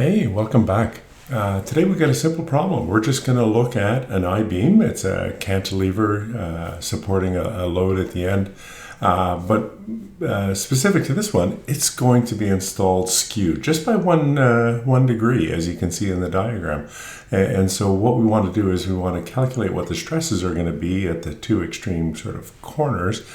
Hey, welcome back. Today we got a simple problem. We're just going to look at an I-beam. It's a cantilever supporting a load at the end. But specific to this one, it's going to be installed skewed just by one degree, as you can see in the diagram. And so what we want to do is we want to calculate what the stresses are going to be at the two extreme sort of corners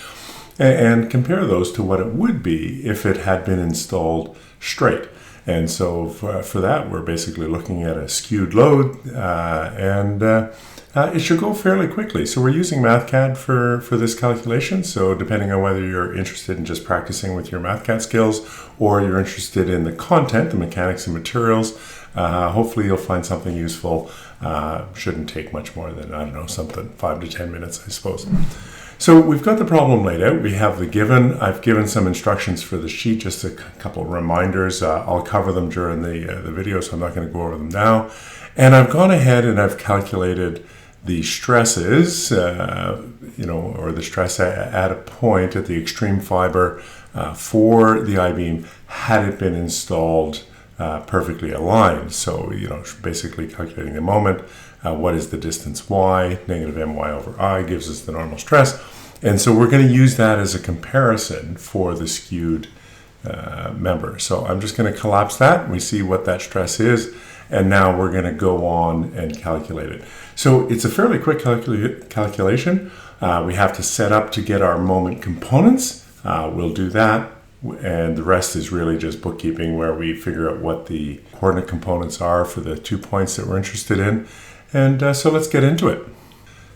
and compare those to what it would be if it had been installed straight. And so for that, we're basically looking at a skewed load, and it should go fairly quickly. So we're using Mathcad for this calculation. So depending on whether you're interested in just practicing with your Mathcad skills or you're interested in the content, the mechanics and materials, hopefully you'll find something useful. Shouldn't take much more than, I don't know, something 5 to 10 minutes, I suppose. So we've got the problem laid out. We have the given. I've given some instructions for the sheet, just a couple of reminders. I'll cover them during the video, so I'm not going to go over them now. And I've gone ahead and I've calculated the stresses, or the stress at a point at the extreme fiber for the I-beam had it been installed perfectly aligned. So, basically calculating the moment. What is the distance y? Negative my over I gives us the normal stress. And so we're going to use that as a comparison for the skewed member. So I'm just going to collapse that. We see what that stress is. And now we're going to go on and calculate it. So it's a fairly quick calculation. We have to set up to get our moment components. We'll do that. And the rest is really just bookkeeping, where we figure out what the coordinate components are for the 2 points that we're interested in. And so let's get into it.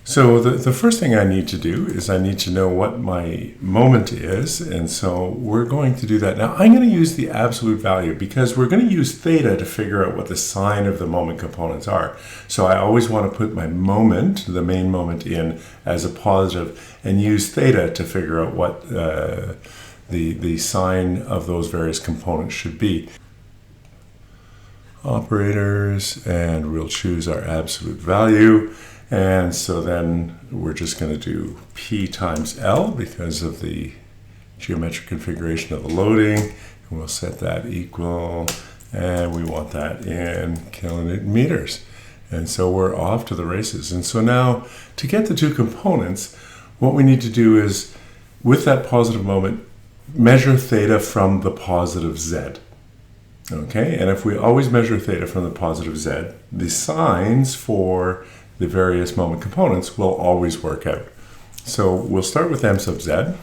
So the first thing I need to do is I need to know what my moment is. And so we're going to do that. Now I'm going to use the absolute value because we're going to use theta to figure out what the sign of the moment components are. So I always want to put my moment, the main moment, in as a positive and use theta to figure out what the sign of those various components should be. Operators, and we'll choose our absolute value. And so then we're just going to do P times L because of the geometric configuration of the loading. And we'll set that equal, and we want that in kilonewton meters. And so we're off to the races. And so now to get the two components, what we need to do is, with that positive moment, measure theta from the positive z. Okay, and if we always measure theta from the positive z, the signs for the various moment components will always work out. So we'll start with m sub z,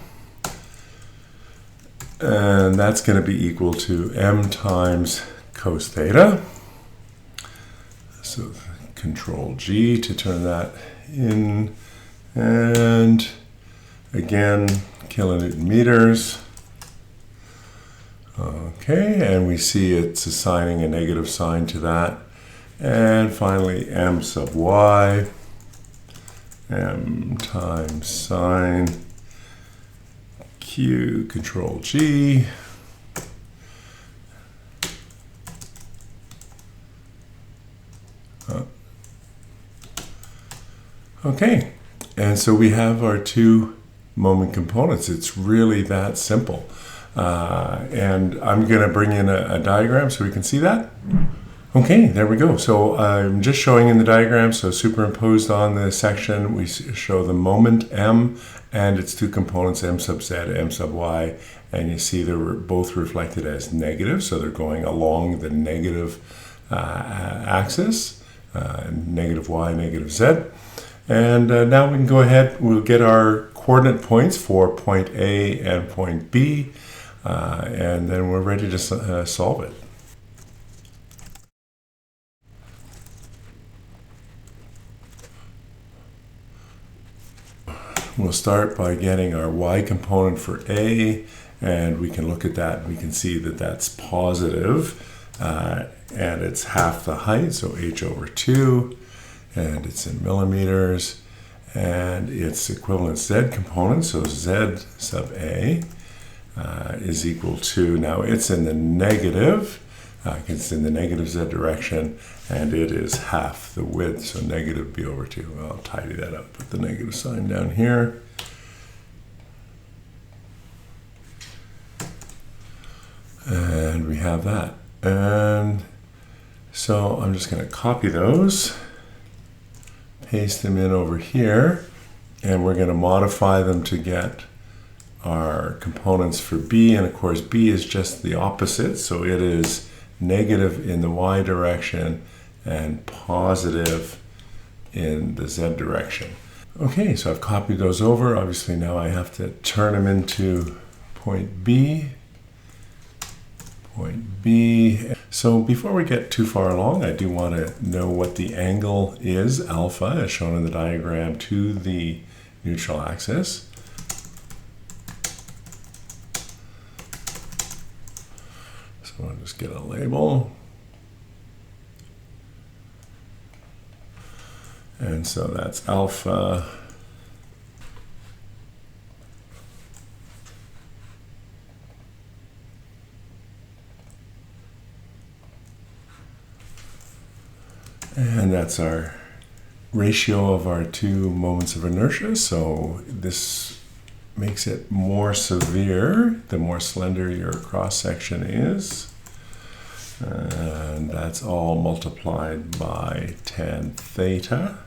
and that's going to be equal to m times cos theta. So Control G to turn that in, and again, kilonewton meters. Okay, and we see it's assigning a negative sign to that. And finally, m sub y, m times sine q, Control G. Okay, and so we have our two moment components. It's really that simple. And I'm going to bring in a diagram so we can see that. Okay, there we go. So I'm just showing in the diagram. So superimposed on the section, we show the moment m and its two components, m sub z, m sub y. And you see they're both reflected as negative. So they're going along the negative axis, negative y, negative z. And now we can go ahead, we'll get our coordinate points for point A and point B. And then we're ready to solve it. We'll start by getting our y component for A, and we can look at that and we can see that that's positive, and it's half the height, so h over 2, and it's in millimeters, and its equivalent z component, so z sub A, is equal to, now it's in the negative, it's in the negative z direction, and it is half the width, so negative b over 2. Well, I'll tidy that up, put the negative sign down here. And we have that. And So I'm just going to copy those, paste them in over here, and we're going to modify them to get our components for B. And of course, B is just the opposite. So it is negative in the Y direction and positive in the Z direction. Okay, so I've copied those over. Obviously now I have to turn them into point B. Point B. So before we get too far along, I do want to know what the angle is, alpha, as shown in the diagram, to the neutral axis. So I'll just get a label. And so that's alpha. And that's our ratio of our two moments of inertia. So this makes it more severe the more slender your cross section is. And that's all multiplied by tan theta.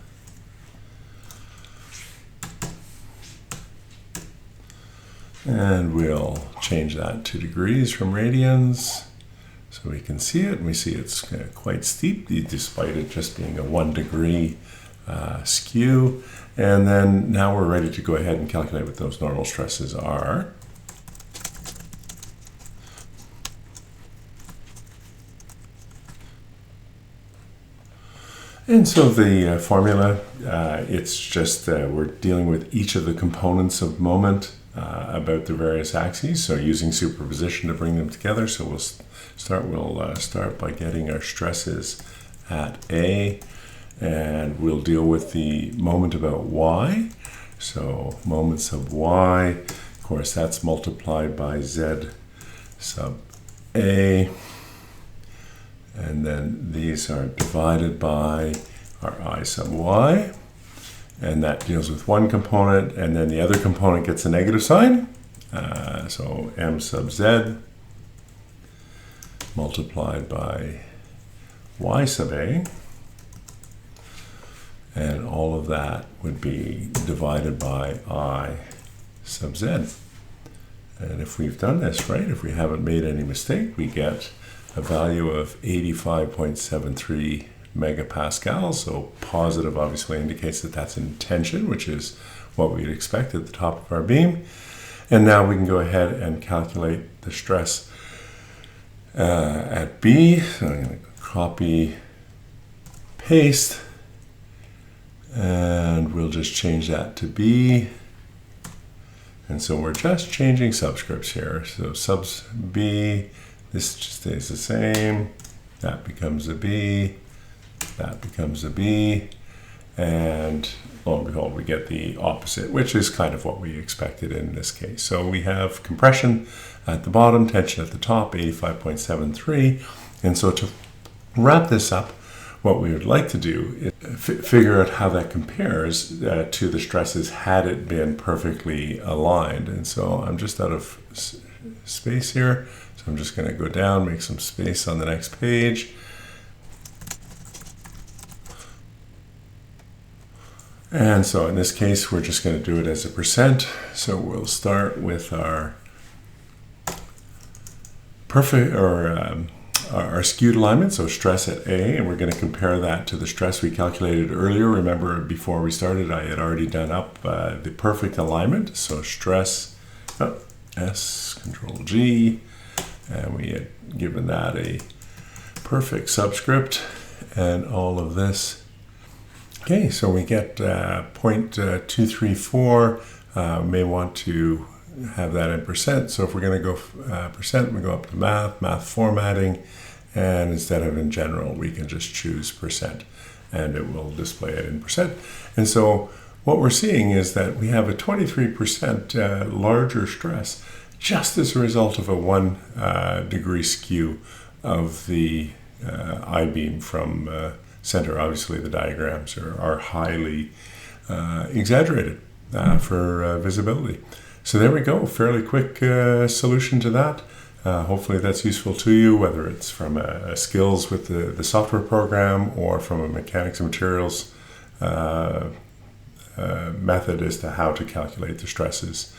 And we'll change that to degrees from radians. So we can see it, and we see it's quite steep, despite it just being a 1 degree skew. And then now we're ready to go ahead and calculate what those normal stresses are. And so the formula, it's just we're dealing with each of the components of moment about the various axes, so using superposition to bring them together. So we'll start by getting our stresses at A, and we'll deal with the moment about Y. So moments of Y, of course, that's multiplied by Z sub A, and then these are divided by our I sub Y, and that deals with one component, and then the other component gets a negative sign. So M sub Z multiplied by Y sub A, and all of that would be divided by I sub Z. And if we've done this right, if we haven't made any mistake, we get a value of 85.73 megapascals. So positive obviously indicates that that's in tension, which is what we'd expect at the top of our beam. And now we can go ahead and calculate the stress at B. So I'm going to copy, paste, and we'll just change that to B. And so we're just changing subscripts here. So subs B, this just stays the same. That becomes a B. That becomes a B. And lo and behold, we get the opposite, which is kind of what we expected in this case. So we have compression at the bottom, tension at the top, 85.73. And so to wrap this up, what we would like to do is figure out how that compares to the stresses had it been perfectly aligned. And so I'm just out of space here. So I'm just going to go down, make some space on the next page. And so in this case, we're just going to do it as a percent. So we'll start with our perfect, or our skewed alignment, so stress at A, and we're going to compare that to the stress we calculated earlier. Remember, before we started, I had already done up the perfect alignment. So stress, S, Control G, and we had given that a perfect subscript, and all of this. Okay, so we get 0.234. May want to have that in percent. So if we're going to go percent, we go up to math formatting, and instead of in general, we can just choose percent, and it will display it in percent. And so what we're seeing is that we have a 23% larger stress just as a result of a 1 degree skew of the I-beam from center. Obviously, the diagrams are highly exaggerated for visibility. So there we go, fairly quick solution to that. Hopefully that's useful to you, whether it's from a skills with the software program or from a mechanics and materials method as to how to calculate the stresses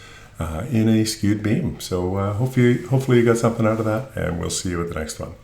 in a skewed beam. So hopefully you got something out of that, and we'll see you at the next one.